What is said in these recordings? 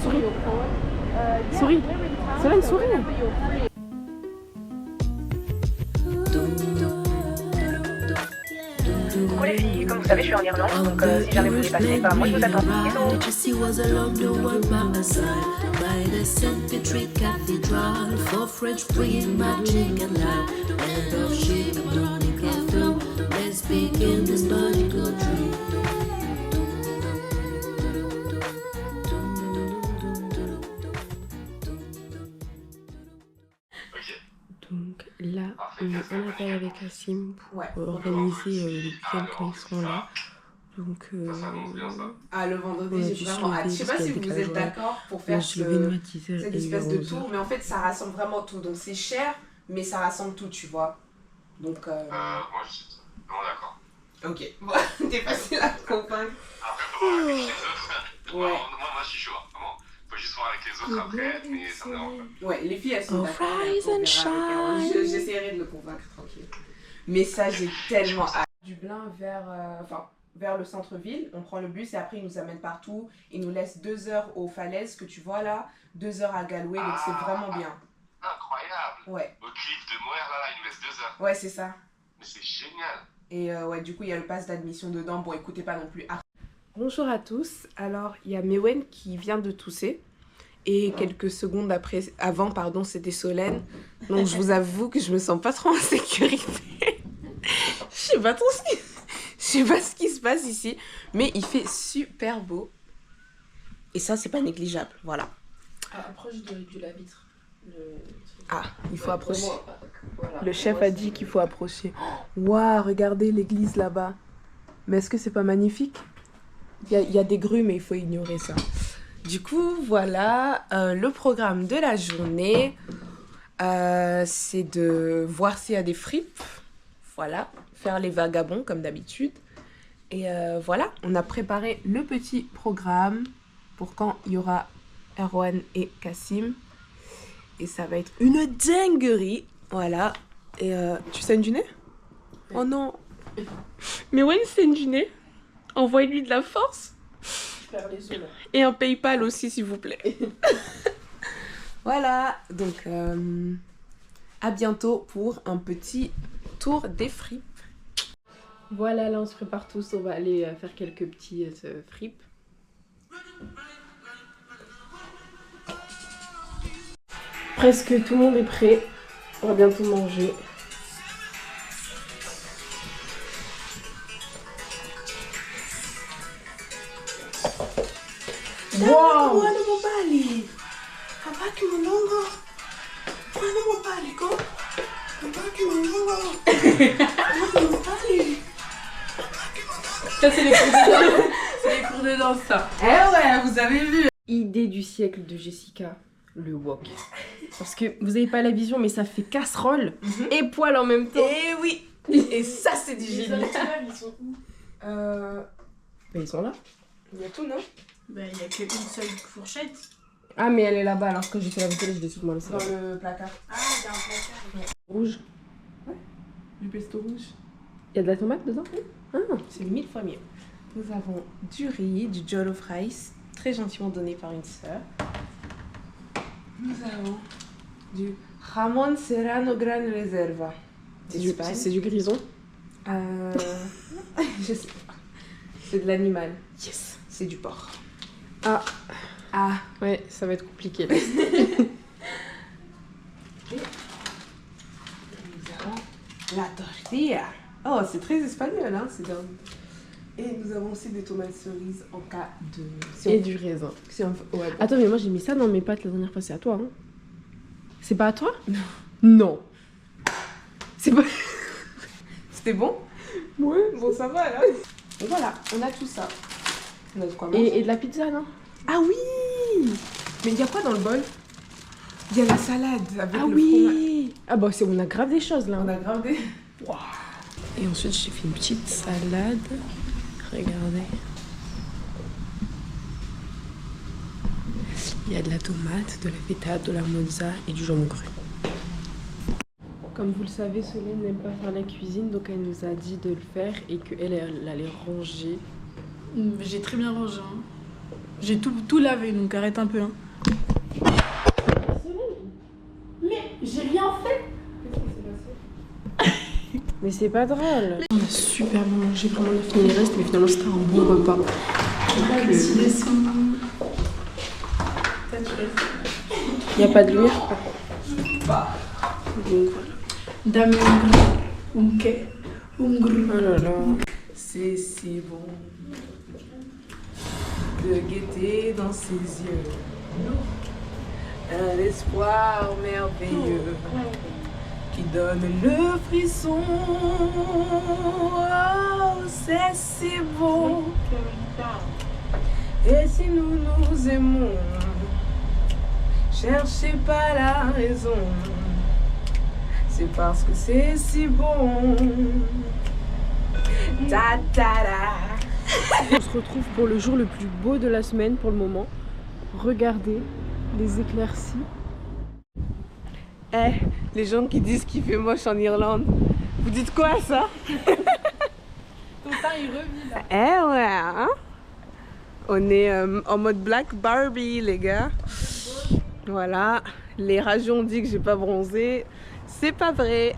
souris. Souris. Solène, souris. Coucou les filles, comme vous savez je suis en Irlande, donc si jamais vous voulez passer, bah moi je vous attends. Donc là, on appelle avec Cassim pour organiser le week-end quand ils seront là. Donc, ah, le vendredi, j'ai vraiment hâte. Je sais pas si vous êtes d'accord pour faire cette espèce de tour, mais en fait, ça rassemble vraiment tout. Donc, c'est cher, mais ça rassemble tout, tu vois. Donc, moi, je suis vraiment d'accord. Ok, bon, t'es facile à convaincre. Après, faut voir avec les autres. Moi, je suis chaud. Vraiment. Faut juste voir avec les autres après, mais ça me dérange pas. Ouais, les filles, elles sont d'accord. J'essaierai de le convaincre, tranquille. Mais ça, j'ai tellement hâte. Dublin vers le centre-ville, on prend le bus et après, il nous amène partout. Il nous laisse 2 heures aux falaises que tu vois là, 2 heures à Galway, donc c'est vraiment bien. Incroyable. Ouais. Au cliff de Moher, là, il nous laisse 2 heures. Ouais, c'est ça. Mais c'est génial. Et ouais, du coup, il y a le pass d'admission dedans. Bon, écoutez pas non plus. bonjour à tous. Alors, il y a Mewen qui vient de tousser. Et quelques secondes avant, c'était Solène. Donc, je vous avoue que je me sens pas trop en sécurité. Je sais pas ce qui se passe ici. Mais il fait super beau. Et ça, c'est pas négligeable. Voilà. Approche de la vitre. Il faut approcher. Voilà. Le chef a dit qu'il faut approcher. Waouh, regardez l'église là-bas. Mais est-ce que c'est pas magnifique? Il y a des grues, mais il faut ignorer ça. Du coup, voilà, le programme de la journée, c'est de voir s'il y a des fripes. Voilà, faire les vagabonds comme d'habitude. Et voilà, on a préparé le petit programme pour quand il y aura Erwan et Cassim. Et ça va être une dinguerie. Voilà. Et tu saignes du nez? Oh non. Mais ouais, il saigne du nez. Envoyez-lui de la force. Je perds les os là. Et un PayPal aussi, s'il vous plaît. Voilà. Donc, à bientôt pour un petit tour des fripes. Voilà, là, on se prépare tous. On va aller faire quelques petits fripes. Presque tout le monde est prêt. On va bientôt manger. Wow! Ça, c'est les cours de danse. C'est les cours de danse, ça. Eh ouais, vous avez vu. Idée du siècle de Jessica, le wok. Parce que vous avez pas la vision, mais ça fait casserole et poêle en même temps. Eh oui. Et ça, c'est du Les génie. ils sont où? Mais ils sont là. Il y a tout, non? Bah, il y a qu'une seule fourchette. Ah, mais elle est là-bas, alors que j'ai fait la vaisselle, je l'ai sous moi. Dans le placard. Ah, t'as un placard. Rouge. Du pesto rouge. Il y a de la tomate dedans? Ah. C'est 1000 fois mieux. Nous avons du riz, du jollof rice, très gentiment donné par une sœur. Nous avons du jamon serrano gran reserva. C'est du grison. Je sais pas. C'est de l'animal. Yes. C'est du porc. Ah, ouais, ça va être compliqué là. Et nous avons la tortilla. Oh, c'est très espagnol, hein, c'est dingue. Et nous avons aussi des tomates cerises en cas de... Et du raisin. Ouais, bon. Attends, mais moi j'ai mis ça dans mes pâtes la dernière fois, c'est à toi, hein? C'est pas à toi? Non. C'est pas... C'était bon? Ouais. Bon, ça va, là. Et voilà, on a tout ça. On a de quoi manger. Et de la pizza, non? Ah oui! Mais il y a quoi dans le bol? Il y a la salade avec le fromage. Oui! Ah bah on a grave des choses là. On a grave des... Wow. Et ensuite j'ai fait une petite salade. Regardez. Il y a de la tomate, de la feta, de la mozza et du jambon cru. Comme vous le savez, Solène n'aime pas faire la cuisine, donc elle nous a dit de le faire et qu'elle allait ranger. J'ai très bien rangé. Hein. J'ai tout lavé, donc arrête un peu. Hein. Mais j'ai rien fait. Mais c'est pas drôle. On a super bien mangé, vraiment on a fini les restes, mais finalement c'était un bon repas. Y a pas de lumière. Donc Dame ok. oh là là. C'est si bon de guetter dans ses yeux un espoir merveilleux qui donne le frisson. Oh, c'est si beau. Et si nous nous aimons, cherchez pas la raison. C'est parce que c'est si bon. Ta ta ta. On se retrouve pour le jour le plus beau de la semaine pour le moment. Regardez les éclaircies. Eh, les gens qui disent qu'il fait moche en Irlande, vous dites quoi ça? Ton teint il revit là. Eh ouais, hein? On est en mode Black Barbie les gars. Voilà, les rageux ont dit que j'ai pas bronzé. C'est pas vrai.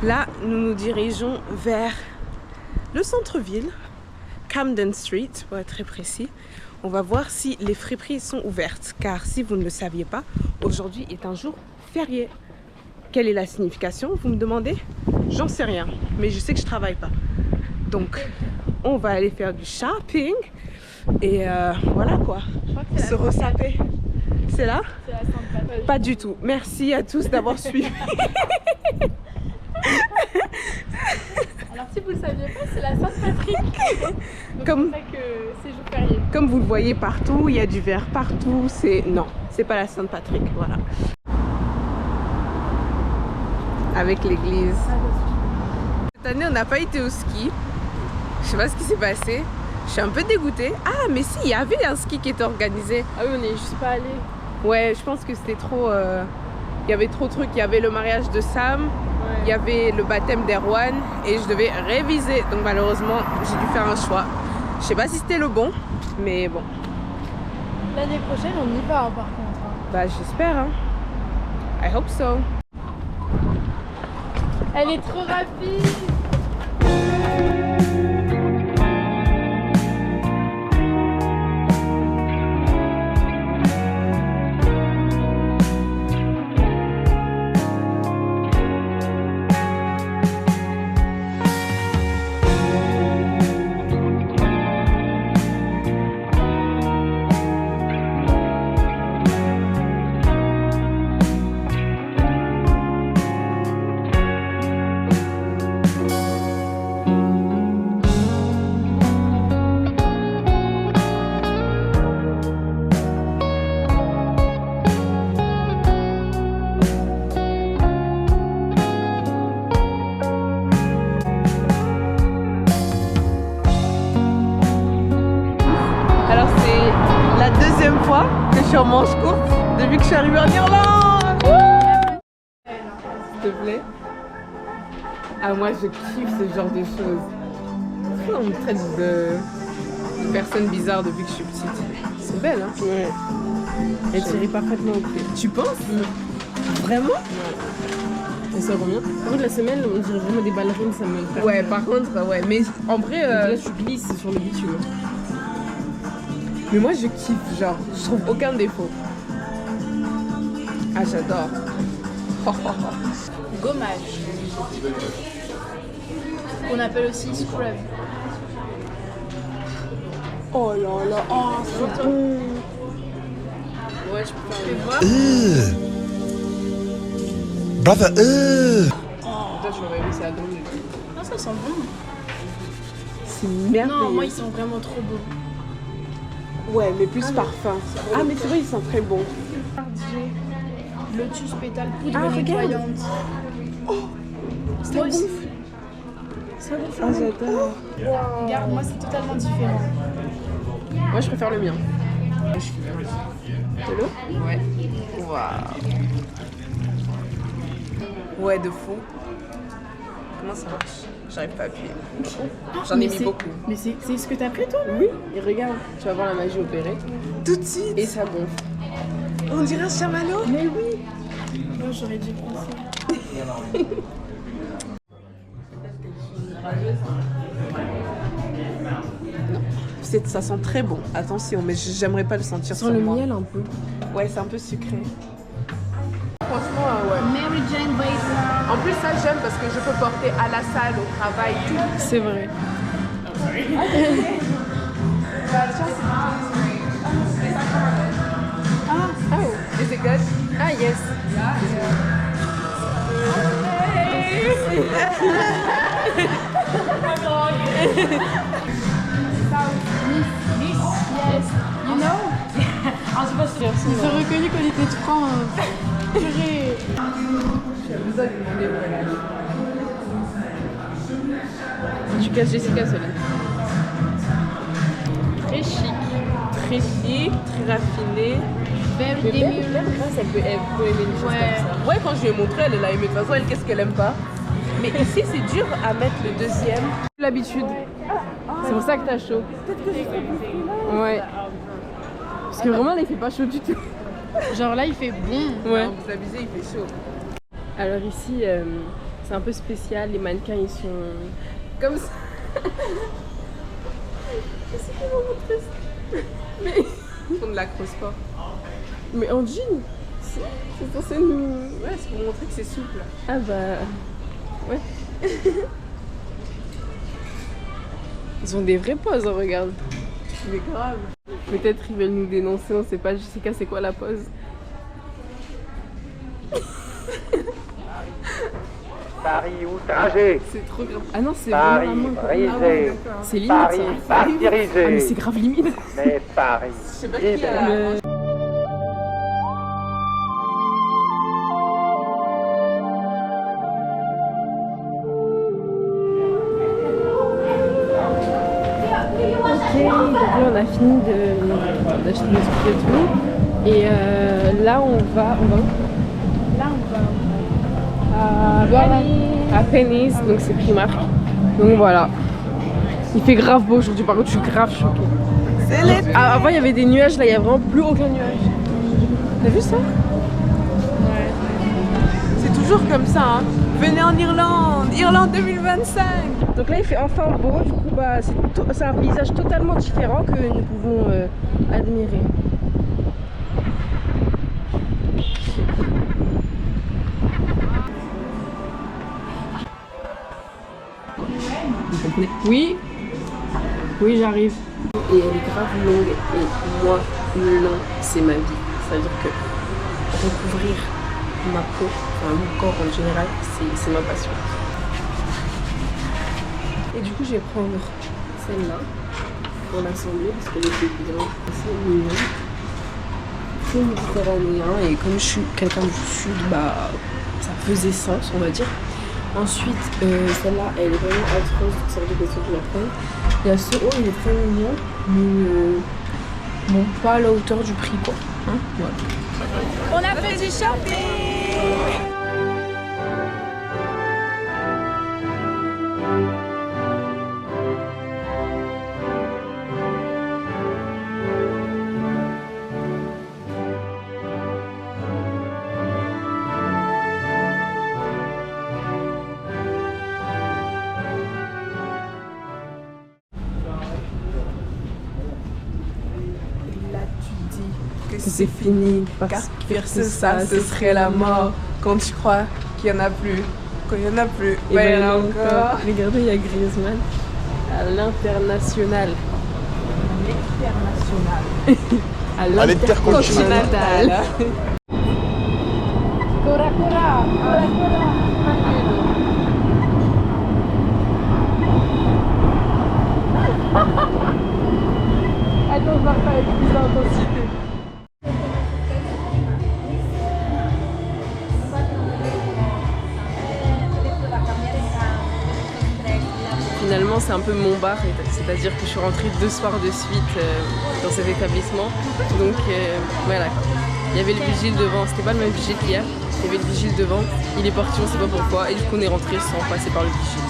Là, nous nous dirigeons vers le centre-ville, Camden Street pour être très précis. On va voir si les friperies sont ouvertes, car si vous ne le saviez pas, aujourd'hui est un jour férié. Quelle est la signification, vous me demandez? J'en sais rien, mais je sais que je travaille pas. Donc, on va aller faire du shopping et voilà quoi, se ressaper. C'est là? C'est la Sainte-Patrick. Pas du tout. Merci à tous d'avoir suivi. Alors si vous le saviez pas, c'est la Sainte-Patrick. Donc Comme- c'est pour ça que c'est jour férié. Comme vous le voyez partout, il y a du vert partout. C'est non, c'est pas la Sainte-Patrick, voilà. Avec l'église. Cette année, on n'a pas été au ski. Je sais pas ce qui s'est passé. Je suis un peu dégoûtée. Ah, mais si, il y avait un ski qui était organisé. Ah oui, on est juste pas allé. Ouais, je pense que c'était trop. Il y avait trop de trucs. Il y avait le mariage de Sam, il y avait le baptême d'Erwan et je devais réviser. Donc malheureusement, j'ai dû faire un choix. Je sais pas si c'était le bon, mais bon. L'année prochaine, on y va hein, par contre. Hein. Bah j'espère. Hein. I hope so. Elle est trop rapide. Alors c'est la deuxième fois que je suis en manche courte depuis que je suis arrivée en Irlande. S'il te plaît. Ah moi je kiffe ce genre de choses. On me traite de personne bizarre depuis que je suis petite. C'est belle hein. Ouais. Elle tirait parfaitement au pied. Tu penses? Vraiment? Et ça combien? Par contre, la semelle, on dirait vraiment des ballerines, ça me fait. Ouais, par contre, ouais. Mais en vrai, Là, tu glisses sur le bitume. mais moi je kiffe, genre, je trouve aucun défaut. Ah, j'adore. Gommage. Qu'on appelle aussi scrub. Oh là là, oh, c'est bon. Ouais, je peux Tu peux faire. voir? Brother, Toi, tu m'aurais mis ça à dos. Non, ça sent bon. C'est merveilleux. Non, moi ils sont vraiment trop beaux. Ouais, mais plus parfum. Ah, mais c'est vrai, ils sont très bons. Lotus pétale poudre Ah, regarde. nettoyante. Moi aussi. Ah, j'adore. Regarde, moi c'est totalement différent. Moi, je préfère le mien. De l'eau? Ouais. Waouh. Ouais, de fou. Comment ça marche? J'arrive pas à appuyer. J'en ai mis beaucoup. Mais c'est ce que t'as pris toi là? Oui, et regarde, tu vas voir la magie opérer. Tout de suite. Et ça gonfle. On dirait un chamallow. Mais oui. Moi j'aurais dû prendre ça. Ça sent très bon. Attention, mais j'aimerais pas le sentir Sans sur le moi. miel un peu. Ouais, c'est un peu sucré. Franchement, ouais. Mary Jane Baker. En plus, ça j'aime parce que je peux porter à la salle, au travail, tout. C'est vrai. Is it good? Ah yes. Yes. You know? Ils ont reconnu qu'on était francs. Purée. Tu casses Jessica Solène. Très chic. Très chic, très raffiné. Very Mais demure. même grâce, elle peut aimer une chose Ouais. comme ça. Ouais, quand je lui ai montré, elle l'a aimé. De toute façon, elle, qu'est-ce qu'elle aime pas? Mais ici, c'est dur à mettre le deuxième. L'habitude. C'est pour ça que t'as chaud. Peut-être que je serai plus frais là. Ouais. Parce que vraiment, là, il fait pas chaud du tout. Genre là, il fait bon. Ouais. Non, vous abusez, il fait chaud. Alors ici, c'est un peu spécial. Les mannequins, ils sont comme ça. Je sais pas comment montrer ça. Ils font de l'acrosport. Mais en jean. C'est censé nous... Ouais, c'est pour montrer que c'est souple. Ah bah... Ouais. Ils ont des vraies poses, hein, regarde. Mais grave. Peut-être ils veulent nous dénoncer, on sait pas. Jessica, c'est quoi la pose? Paris outragé, C'est trop grave. Ah non, c'est Paris vraiment la main, quoi. brisé, C'est limite. Paris ça. Ah mais martyrisé, c'est grave limite. mais Paris libère. Ok, donc là on a fini d'acheter nos trucs et tout. Et là on va où? Là, À Penny's, donc c'est Primark. Donc voilà. Il fait grave beau aujourd'hui, par contre je suis grave choquée. C'est les... Avant il y avait des nuages, là il y a vraiment plus aucun nuage. T'as vu ça? C'est toujours comme ça, hein. Venez en Irlande, Irlande 2025. Donc là il fait enfin beau, du coup bah, c'est un paysage totalement différent que nous pouvons admirer. Vous comprenez? Oui, oui j'arrive. Et elle est grave longue et moi, le long c'est ma vie. C'est-à-dire que recouvrir ma peau, enfin mon corps en général, c'est ma passion. Et du coup, je vais prendre celle-là pour l'assembler parce qu'elle était bien. C'est mignon. C'est méditerranéen et comme je suis quelqu'un du sud, bah ça faisait sens, on va dire. Ensuite, celle-là, elle est vraiment atroce, donc ça veut dire que je la prenne. Il y a ce haut, il est très mignon, mais bon, pas à la hauteur du prix, quoi. Hein, voilà. on a fait du shopping. Que C'est fini, Car parce faire ça, ce serait la mort. Quand tu crois qu'il n'y en a plus, quand il n'y en a plus, Et il y en ben a encore. regardez, il y a Griezmann à l'international. À l'intercontinental. Cora, cora. Attends, je marche pas avec plus d'intensité. Finalement, c'est un peu mon bar, c'est-à-dire que je suis rentrée 2 soirs de suite dans cet établissement. Donc voilà, il y avait le vigile devant, c'était pas le même vigile qu'hier, il y avait le vigile devant, il est parti, on sait pas pourquoi, et du coup on est rentré sans passer par le vigile.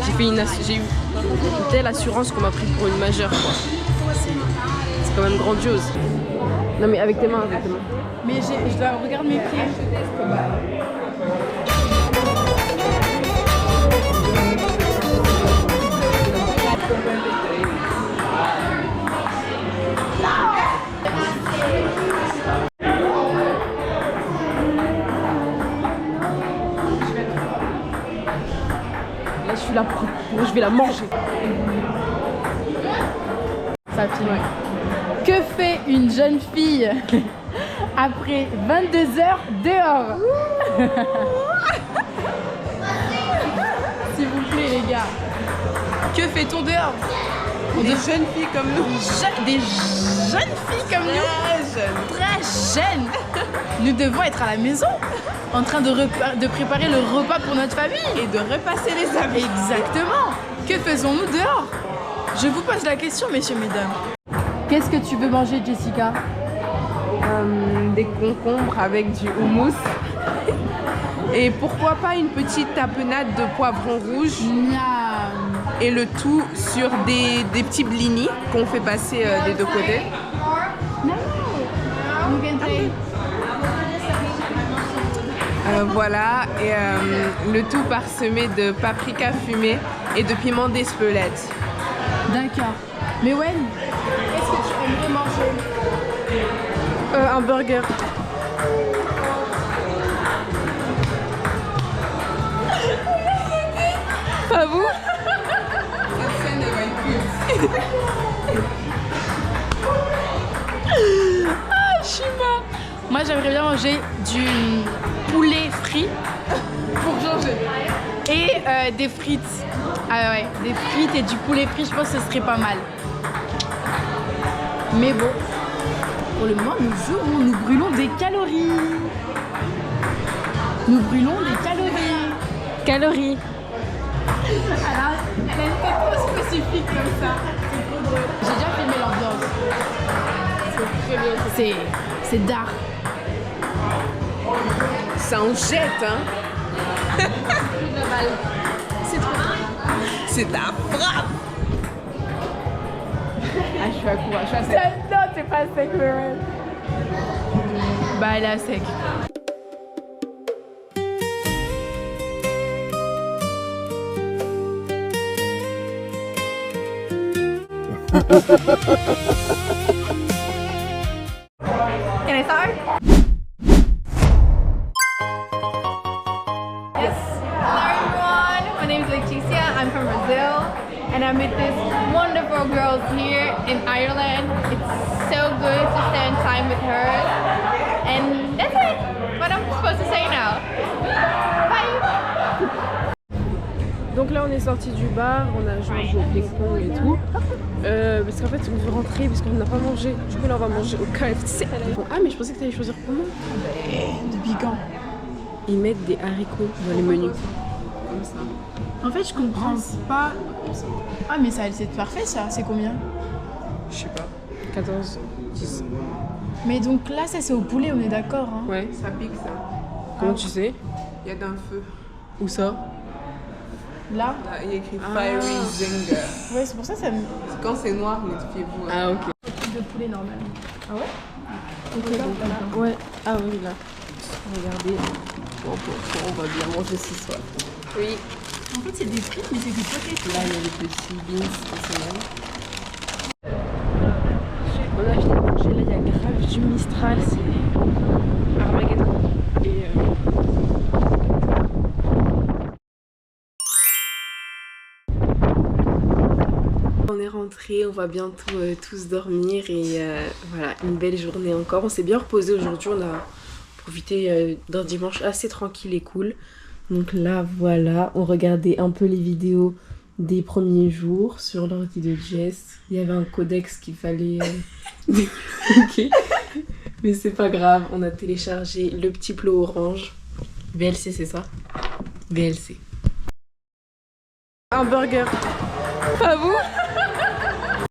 j'ai eu une telle assurance qu'on m'a pris pour une majeure, quoi. C'est quand même grandiose. Non mais avec tes mains, avec tes mains. Mais je dois regarder mes pieds. Là je suis là, moi je vais la manger. Ça filme. Que fait une jeune fille après 22 heures dehors? S'il vous plaît les gars. Que fait-on dehors? Des jeunes filles comme nous. Des jeunes filles comme nous. Très jeunes. Nous devons être à la maison en train de préparer le repas pour notre famille. Et de repasser les amis. Exactement. Que faisons-nous dehors? Je vous pose la question, messieurs, mesdames. Qu'est-ce que tu veux manger, Jessica? Des concombres avec du houmous. Et pourquoi pas une petite tapenade de poivron rouge. Miam. Et le tout sur des petits blinis qu'on fait passer des deux côtés. Voilà, et le tout parsemé de paprika fumé et de piment d'Espelette. D'accord. Mais Wen, qu'est-ce que tu aimerais manger? Un burger. Pas vous? Ah, je suis morte. Moi, j'aimerais bien manger du poulet frit. Pour changer. Et des frites. Ah ouais, des frites et du poulet frit, je pense que ce serait pas mal. Mais bon, pour le moment, nous brûlons des calories. Nous brûlons des calories. Calories. Elle a une tête trop spécifique comme ça. C'est trop drôle. J'ai déjà filmé l'ambiance. C'est dark. Ça en jette, hein. C'est trop drôle. C'est ta frappe. Ah, je suis à court, je suis à sec. Non, t'es pas sec, Lauren. Bah, elle est à sec. Can I start? Yes. Hello everyone, my name is Leticia, I'm from Brazil and I'm with these wonderful girls here in Ireland. It's so good to spend time with her and that's it, what I'm supposed to say now. Bye! Donc là on est sorti du bar, on a joué au ping-pong et tout. Parce qu'en fait on veut rentrer parce qu'on n'a pas mangé. Du coup là on va manger au KFC. Ah mais je pensais que tu allais choisir comment? Depuis quand? Ils mettent des haricots dans les menus. Comme ça. En fait je comprends pas. Ah mais ça c'est parfait ça, c'est combien? Je sais pas. 14, 10. Mais donc là ça c'est au poulet, on est d'accord hein? Ouais. Ça pique ça. Comment tu sais? Il y a d'un feu. Où ça? Là? Là, il y a écrit Fiery Zinger. Ouais c'est pour ça que ça me... Quand c'est noir, notifiez-vous. Ah ok. de poulet normal. Ah ouais? Ok, donc là. Ouais. Ah oui là. Regardez. Bon, on va bien manger ce soir. Oui. En fait c'est des frites mais c'est des potatoes. Là il y a les petits beans spéciaux. On a acheté à manger, là il y a grave du Mistral, c'est Armageddon. Et on est rentrés, on va bientôt tous dormir et voilà, une belle journée encore. On s'est bien reposé aujourd'hui, on a profité d'un dimanche assez tranquille et cool. Donc là voilà, on regardait un peu les vidéos des premiers jours sur l'ordi de Jess. Il y avait un codex qu'il fallait ok, mais c'est pas grave, on a téléchargé le petit plot orange. VLC c'est ça? VLC. Un burger. Pas vous?